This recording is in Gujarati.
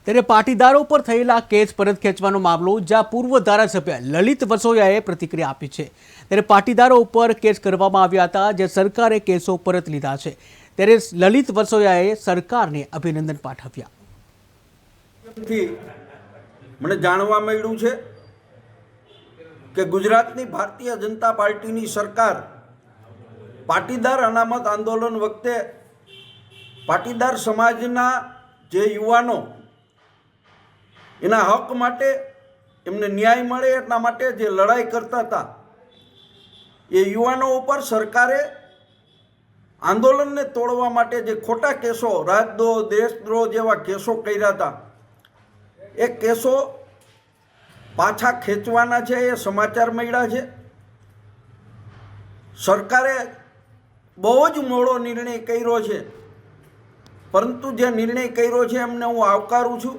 ત્યારે પાટીદારો પર થયેલા કેસ પરત ખેંચવાનો મામલો જ્યાં પૂર્વ ધારાસભ્ય લલિત વસોયાએ પ્રતિક્રિયા આપી છે ત્યારે પાટીદારો ઉપર કેસ કરવામાં આવ્યા હતા જે સરકારે કેસો પરત લીધા છે ત્યારે લલિત વસોયાએ સરકારને અભિનંદન પાઠવ્યા। મને જાણવા મળ્યું છે કે ગુજરાતની ભારતીય જનતા પાર્ટીની સરકાર પાટીદાર અનામત આંદોલન વખતે પાટીદાર સમાજના જે યુવાનો એના હક માટે એમને ન્યાય મળે એટલા માટે જે લડાઈ કરતા હતા એ યુવાનો ઉપર સરકારે આંદોલનને તોડવા માટે જે ખોટા કેસો રાજદ્રોહ દેશદ્રોહ જેવા કેસો કર્યા હતા એ કેસો પાછા ખેંચવાના છે એ સમાચાર મળ્યા છે। સરકારે બહુ જ મોડો નિર્ણય કર્યો છે, પરંતુ જે નિર્ણય કર્યો છે એમને હું આવકારું છું।